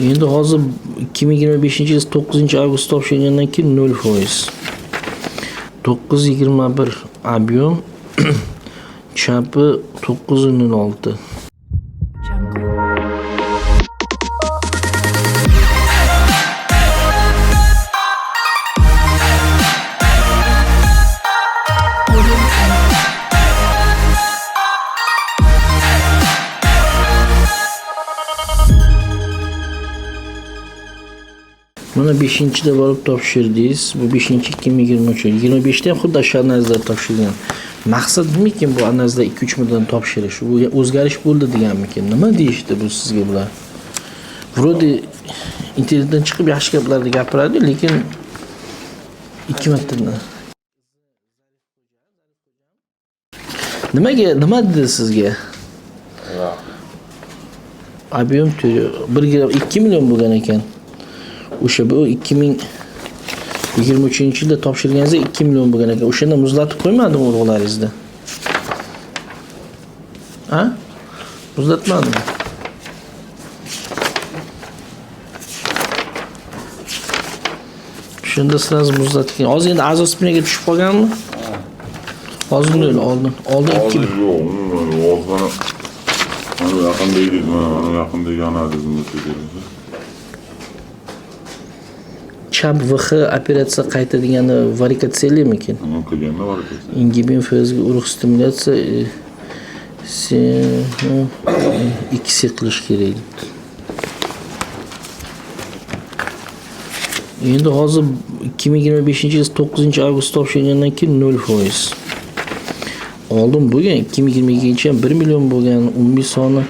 Endi hozir 2025-yil 9-avgust topshirgandan keyin 0%. 921 объем chapi 906. Mana 5-da borib topshirdingiz. Bu 5-2023. 25da ham xuddi shu analizlar topshirgan. Maqsad nima bu analizlar 2-3 million topshirish? Bu o'zgarish bo'ldi deganmikin? Nima deyishdi bu sizga bular? Vrodi internetdan chiqib yaxshi gaplarni gapiradi, lekin 2 martadan. Nima dedi sizga? Объем 1 million bo'lgan ekan. O'sha bu 2023-yilda topshirganingizda 2 million bo'lgan ekan. O'shanda muzlatib qo'ymadimi urug'laringizni? Ha? Muzlatmadimi? Shunda sразу muzlatgan. Hozir endi azospinaga tushib qolganmi? Hozir nol oldin 2 yo'q, mana yaqindagi analizimni tegirdi. Chap VH operatsiya qaytadigan varikatsiyalimikin? Qilganda varikatsiya. Ingibin fazga urug' stimulyatsiya ikkisi qilish kerak. Endi hozir 2025-yil 9-avgust topshirgandan keyin 0%. Oldin bo'lgan 2022-yil ham 1 million bo'lgan umumiy soni,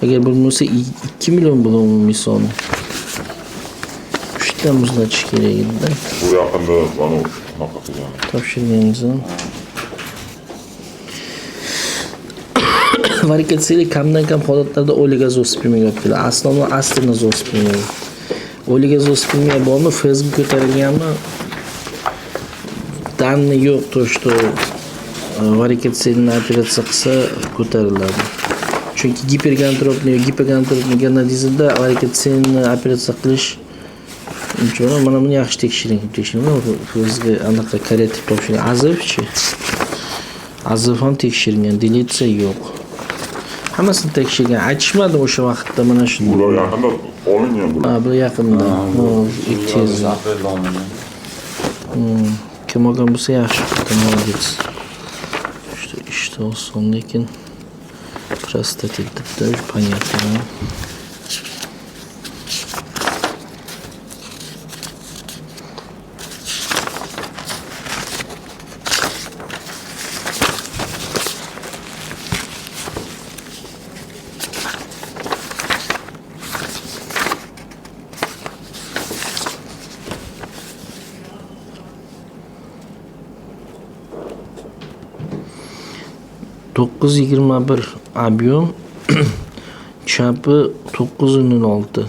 agar bo'lmasa 2 million bo'lgan umumiy soni. Muzlatish kerak edi-da. Bu yaqinda mana shunaqa qilgan. Topshirganingizda. Varikatsiyali kamdan-kam holatlarda oligozospemiya olib keladi. Aslida astrinozospemiya. Oligozospemiya bormi, fazga ko'tarilganmi? Danni yo'q, to что varikatsiyani operatsiya qilsa ko'tariladi. Chunki gipergantropniya ganadizmda varikatsiyani operatsiya qilish Unchana mana buni yaxshi tekshiring. O'zga anaqa korrektiv topshiring. Azov ham tekshirilgan, deletsiya yo'q. Hammasini tekshirgan. Aytishmadim o'sha vaqtda mana shuni. Bular yaqinda olingan bular. Bu yaqinda. 200. Kim olgan bo'lsa yaxshi, молодец. Что oson, lekin prostatit debdi, понятно. ...921 объем chapi 906.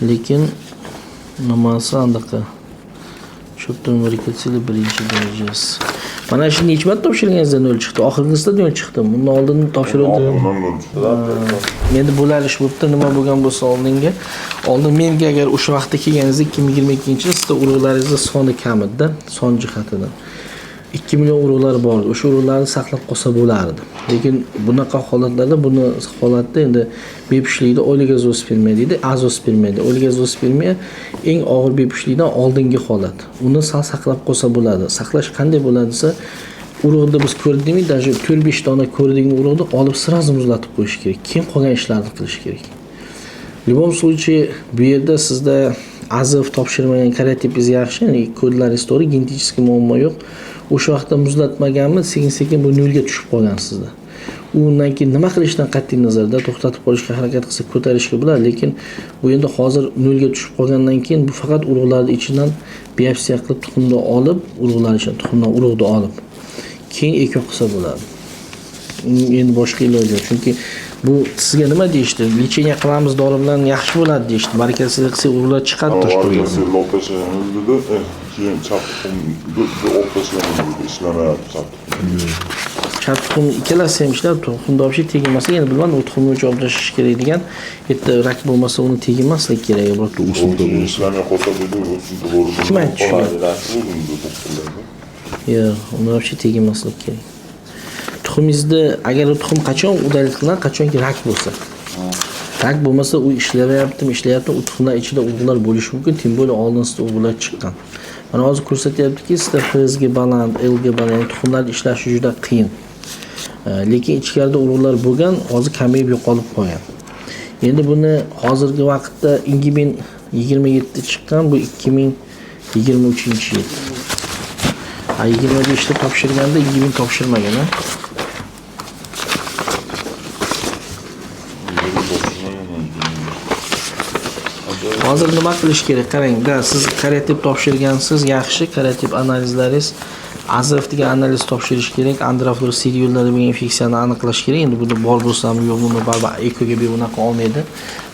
Lekin nimasi anaqa? Chopdan varikatsiyali birinchi darajasi. Mana shuni necha marta topshirganingizda 0 chiqdi. Oxirgisida 0 chiqdi. Bundan oldin topshirgandim. Endi bo'larish bo'pti, nima bo'lgan bo'lsa oldinga. Oldin menga agar o'sha vaqtda kelganingizda 2022-yilda sizda urug'laringizda soni kam edi, son jihatidan. 2 million urug'lar bor. O'sha urug'larni saqlab qolsa bo'lardi. Lekin bunaqa holatlarda holatda endi bepishlikda oligozospemiya deydi, azospemiya deydi. Oligozospemiya eng og'ir bepishlikdan oldingi holat. Uni saqlab qolsa bo'ladi. Saqlash qanday bo'ladi desa, urug'da biz ko'rdikmi, даже 4-5 dona ko'rdigan urug'ni olib sразу muzlatib qo'yish kerak. Keyin qolgan ishlarni qilish kerak. В любом случае, bu yerda sizda azov topshirmagan karatipingiz yaxshi, ya'ni kodlaringiz to'g'ri, genetik muammo yo'q. O'sha vaqtda muzlatmaganmi, sekin-sekin bu nolga tushib qolgan sizda. Undan keyin nima qilishdan qat'iy nazarda to'xtatib qolishga harakat qilsa ko'tarishga bo'ladi, lekin bu endi hozir nolga tushib qolgandan keyin bu faqat urug'larning ichidan biopsiya qilib tuxumni olib, urug'lar ichidan tuxumdan urug'ni olib keyin ekib qilsa bo'ladi. Endi boshqa iloj yo'q. Chunki bu sizga nima deyishdi? Lecheniya qilamiz, dori bilan yaxshi bo'ladi deyishdi. Varikatsiya qilsa urug'lar chiqadi toshqo'ygan. Keyin chap o'qtashgan ishlamayapti. chap tuxum ikkalasi ham ishlab tuxumda obshi tegmasa, endi bilmadim, u tuxumni o'chib tashlash kerak degan. Yerda rak bo'lmasa uni tegmaslik kerak, biroq O'zimda bu ishlarni qo'shib qo'ydi, o'zimda bo'ldi. Kim aytdi shuni? O'zimda doktorlarda. Yo'q, uni obshi tegmaslik kerak. Tuxumingizda agar u tuxum qachon udalik qilar, qachonki rak bo'lsa. Rak bo'lmasa u ishlayaptimi, u tuxumlar ichida urug'lar bo'lishi mumkin, tim bo'li oldinda urug'lar chiqqan. Mana hozir ko'rsatyaptiki, sizda FSG baland, LG baland, ya'ni tuxumlar ishlashi juda qiyin. Lekin ichkarida urug'lar bo'lgan, hozir kamayib yo'qolib qolgan. Endi buni hozirgi vaqtda Ingibin 27 chiqqan, bu 2023-yil. 25da topshirganda Ingibin topshirmagan, ha? Hozir nima qilish kerak? Qarang-da, siz karotip topshirgansiz, yaxshi karotip analizlaringiz, azraf degan analiz topshirish kerak, andraflor sil yo'llarida bo'lgan infeksiyani aniqlash kerak. Endi buni bor bo'lsa-mi, yo'qmi, baribir ekoga bunaqa olmaydi.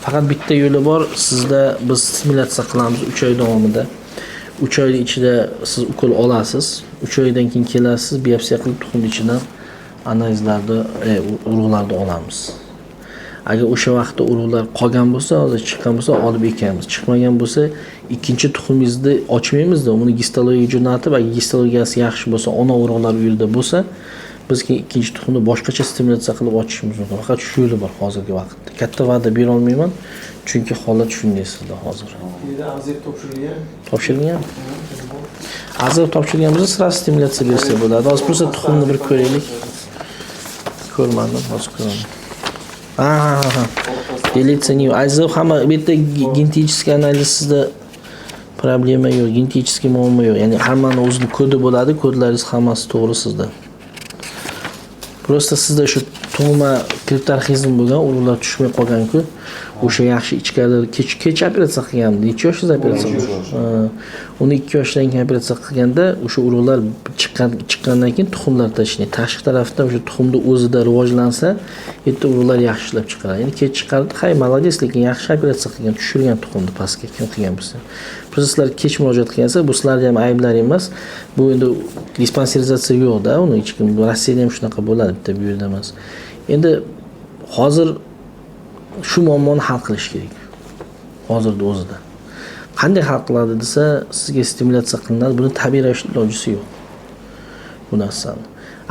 Faqat bitta yo'li bor, sizda biz stimulyatsiya qilamiz 3 oy davomida. 3 oy ichida siz ukol olasiz. 3 oydan keyin kelasiz, biopsiya qilib tuxumning ichidan analizlarni, urug'larni olamiz. Agar o'sha vaqtda urug'lar qolgan bo'lsa, hozir chiqqan bo'lsa olib ekamiz. Chiqmagan bo'lsa, ikkinchi tuxumingizni ochmaymiz-da, uni gistologiyaga jo'natib, agar gistologiyasi yaxshi bo'lsa, ona urug'lar u yerda bo'lsa, biz keyin ikkinchi tuxumni boshqacha stimulyatsiya qilib ochishimiz mumkin. Faqat shu yo'li bor hozirgi vaqtda. Katta va'da bera olmayman, chunki holat shunday sizda hozir. Azib topshirilgan. Topshirilgan? Azib topshirgan bo'lsa, sira stimulyatsiya bersa bo'ladi. Hozir bo'lsa tuxumni bir ko'raylik. Ko'rmadim, hozir ko'raman. Delиться не. Azib hamma bu yerda genetический analizda problema yo'q, genetический muammo yo'q. Ya'ni hammani o'zining kodi bo'ladi, kodlaringiz hammasi to'g'ri sizda. Prosta sizda shu tug'ma kriptarxizm bo'lgan, urug'lar tushmay qolgan-ku, o'sha yaxshi ichkarida kech operatsiya qilgandim. Necha yoshda operatsiya qilgan? Uni 2 yoshdan keyin operatsiya qilganda o'sha urug'lar chiqqandan keyin tuxumlar tashlaydi. Tashqi tarafdan o'sha tuxumni o'zida rivojlansa, yerda urug'lar yaxshi ishlab chiqaradi. Endi kech chiqardi, hay молодец, lekin yaxshi operatsiya qilgan, tushirgan tuxumni pastga kim qilgan bo'lsa. Sizlar kech murojaat qilgansa, bu sizlarga ham ayblar emas. Bu endi dispanserizatsiya yo'q-da, uni hech kim Rossiyada ham shunaqa bo'ladi, bitta bu yerda emas. Endi hozir shu muammoni hal qilish kerak. Hozirda o'zida. Qanday hal qiladi desa, sizga stimulyatsiya qilinadi, buni tabiiy ravishda ilojisi yo'q. Bu narsani.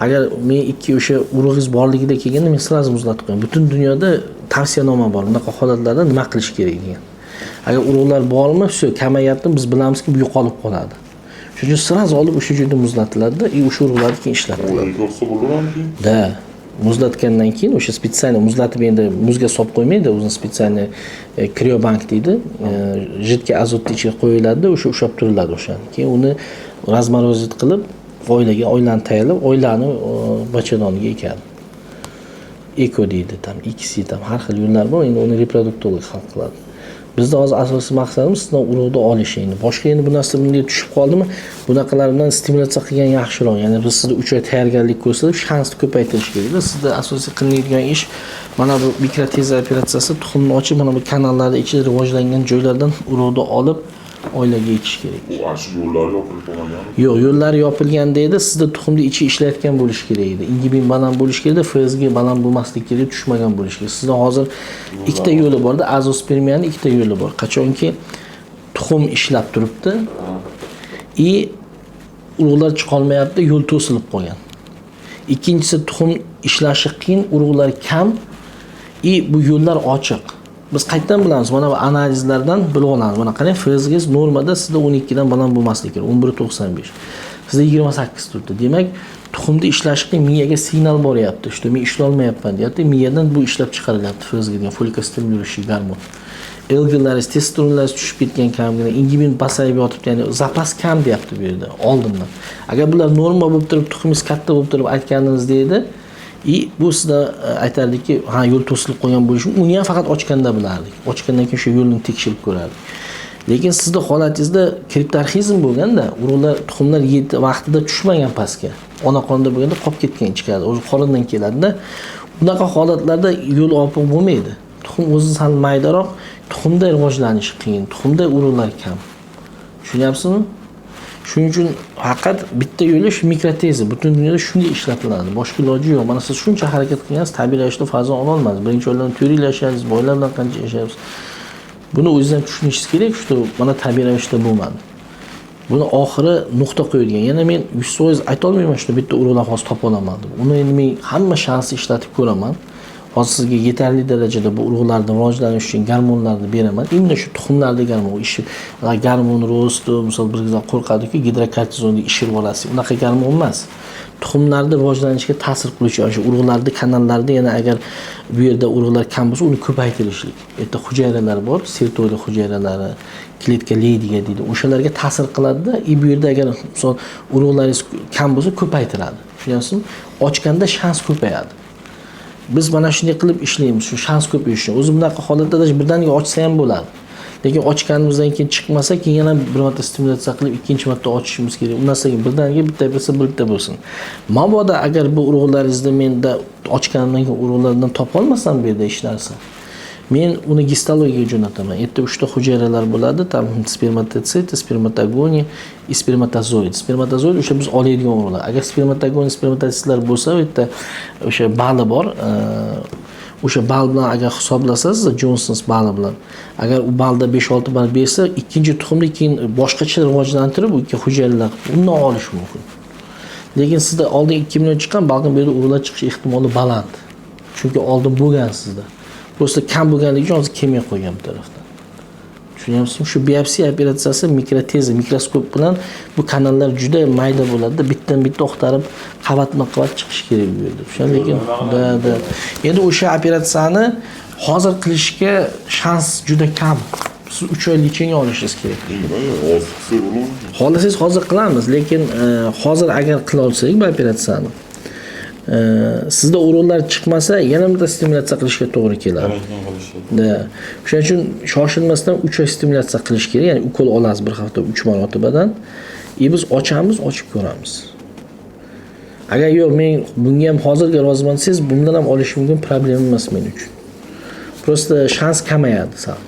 Agar men ikki o'sha urug'ingiz borligida kelganda men sразу muzlatib qo'yaman. Butun dunyoda tavsiyanoma bor. Bunaqa holatlarda nima qilish kerak degan. Agar urug'lar bormi, shu kamayapti, biz bilamizki, bu yo'qolib qoladi. Shuning uchun sразу olib o'sha joyda muzlatiladi, o'sha urug'larni keyin ishlatiladi. Yo'qsa bo'ladimi? Da. Muzlatgandan keyin o'sha spesial muzlatib endi muzga solib qo'ymaydi, o'zini spesial kriobank deydi. Jidka azotni ichiga qo'yiladi, o'sha ushlab turiladi o'shani. Keyin uni razmorozit qilib, oylani tayyorlab, oylani bachadoniga ekadi. Eko deydi, tam ikisi tam har xil yo'llar bor, endi uni reproduktorlik hal qiladi. Bizda hozir asosiy maqsadimiz sizdan urug'ni olish endi. Boshqa endi bu narsa bunday tushib qoldimi, bunaqalar bilan stimulyatsiya qilgan yaxshiroq. Ya'ni biz sizda 3 oy tayyorgarlik ko'rsatib, shansni ko'paytirish kerak. Sizda asosiy qilinadigan ish mana bu mikroteza operatsiyasi, tuxumni ochib, mana bu kanallarda ichida rivojlangan joylardan urug'ni olib oilaga ekish kerak. Bu ashi yo'llar yopilib qolganmi? Yo'q, yo'llar yopilganda edi, sizda tuxumni ichi ishlayotgan bo'lish kerak edi. Ingibin baland bo'lish kerak edi, FSG baland bo'lmaslik kerak, tushmagan bo'lish kerak. Sizda hozir ikkita yo'li borda, azospermiyaning ikkita yo'li bor. Qachonki tuxum ishlab turibdi, urug'lar chiqolmayapti, yo'l to'silib qolgan. Ikkinchisi tuxum ishlashi qiyin, urug'lar kam, bu yo'llar ochiq. Biz qayerdan bilamiz? Mana bu analizlardan bilib olamiz. Mana qarang, FSG normada sizda 12 dan baland bo'lmasligi kerak, 11.95. Sizda 28 turibdi. Demak, tuxumni ishlashga miyaga signal boryapti. Shu men ishlay olmayapman, deyapti. Miyadan bu ishlab chiqarilyapti FSG degan folikostimulирующий gormon. Ilgilaringiz, testosteronlaringiz tushib ketgan kamgina, ingibin pasayib yotibdi, ya'ni zapas kam deyapti bu yerda oldindan. Agar bular norma bo'lib turib, tuxumingiz katta bo'lib turib aytganingiz deydi, bu sizda aytardiki, ha yo'l to'silib qolgan bo'lishi, uni ham faqat ochganda bilardik. Ochgandan keyin shu yo'lni tekshirib ko'rardik. Lekin sizda holatingizda kriptarxizm bo'lganda, urug'lar, tuxumlar vaqtida tushmagan pastga. Ona qonda bo'lganda qolib ketgan ichkari, o'zi qorindan keladi-da. Bunaqa holatlarda yo'l opiq bo'lmaydi. Tuxum o'zi sal maydaroq, tuxumda rivojlanishi qiyin, tuxumda urug'lar kam. Tushunyapsizmi? Shuning uchun faqat bitta yo'li shu mikroteza. Butun dunyoda shunday ishlatiladi. Boshqa iloji yo'q. Mana siz shuncha harakat qilgansiz, tabiiy ravishda farzand ola olmaysiz. Birinchi o'rindan 4 yil yashaysiz, boylar bilan qancha yashaysiz. Buni o'zingizdan tushunishingiz kerak, shu mana tabiiy ravishda bo'lmadi. Buni oxiri nuqta qo'yilgan. Yana men 100% ayta olmayman shu bitta urug'lar hozir topa olaman deb. Uni endi men hamma shansni ishlatib ko'raman. Hozir sizga yetarli darajada bu urug'larni rivojlanish uchun gormonlarni beraman. Imенно shu tuxumlarda gormon ishi, gormon ro'sti, misol bir qiz qo'rqadiki, gidrokortizonni ishirib olasiz. Unaqa gormon emas. Tuxumlarni rivojlanishiga ta'sir qiluvchi o'sha urug'larda, kanallarda yana agar bu yerda urug'lar kam bo'lsa, uni ko'paytirishlik. Yerda hujayralar bor, sertoli hujayralari, kletka leydiga deydi. O'shalarga ta'sir qiladi-da, bu yerda agar misol urug'laringiz kam bo'lsa, ko'paytiradi. Tushunyapsizmi? Ochganda shans ko'payadi. Biz mana shunday qilib ishlaymiz, shu shans ko'payishi uchun. O'zi bunaqa holatda birdaniga ochsa ham bo'ladi. Lekin ochganimizdan keyin chiqmasa, keyin yana bir marta stimulyatsiya qilib ikkinchi marta ochishimiz kerak. Undan so'ng birdaniga bitta bo'lsa, bitta bo'lsin. Mabodo agar bu urug'laringizni menda ochganimdan keyin urug'lardan topa olmasam bu yerda hech narsa, men uni gistologiyaga jo'nataman. Yerda 3 ta hujayralar bo'ladi, tam spermatotsit, spermatogoniya, spermatozoid. Spermatozoid o'sha biz oladigan urug'lar. Agar spermatogoniya, spermatotitlar bo'lsa, u yerda o'sha bali bor. O'sha bal bilan agar hisoblasangiz, Johnson's bali bilan, agar u balda 5-6 bal bersa, ikkinchi tuxumni keyin boshqacha rivojlantirib, u ikki hujayralar undan olish mumkin. Lekin sizda oldin 2 million chiqqan, balkim bu yerda urug'lar chiqish ehtimoli baland. Chunki oldin bo'lgan sizda. Prosta kam bo'lganligi uchun hozir kelmay qo'ygan bu tarafdan. Tushunyapsizmi? Shu biopsiya operatsiyasi mikroteza, mikroskop bilan bu kanallar juda mayda bo'ladi. Bitdan bitta o'xtarib, qavatma-qavat chiqish kerak bu yerda. Lekin endi o'sha operatsiyani hozir qilishga shans juda kam. Siz 3 oy lichenga olishingiz kerak. Xohlasangiz hozir qilamiz, lekin hozir agar qila olsak bu operatsiyani, sizda urug'lar chiqmasa, yana bitta stimulyatsiya qilishga to'g'ri keladi. Shuning uchun shoshilmasdan 3 oy stimulyatsiya qilish kerak. Ya'ni ukol olasiz bir hafta 3 marotabadan. Biz ochamiz, ochib ko'ramiz. Agar yo'q, men bunga ham hozirga roziman desangiz, bundan ham olish mumkin, problem emas men uchun. Prosta shans kamayadi sal.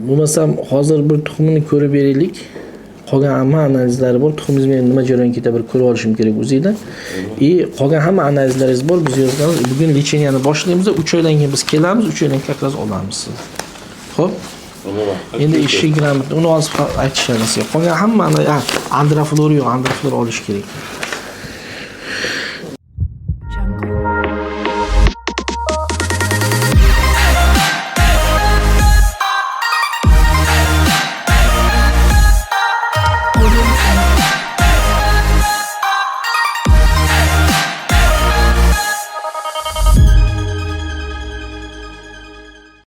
Bo'lmasam hozir bir tuxumini ko'rib beraylik. Qolgan hamma analizlari bor. Tuxumingiz men nima jarayon ketadi bir ko'rib olishim kerak o'zingizda. Qolgan hamma analizlaringiz bor. Biz yozganmiz. Bugun licheniyani boshlaymiz. 3 oydan keyin biz kelamiz. 3 oydan keyin qaz olamiz. Xo'p? Endi ishga kiramiz. Uni hozir aytishamiz. Qolgan hamma andraflor yo'q, andraflor olish kerak.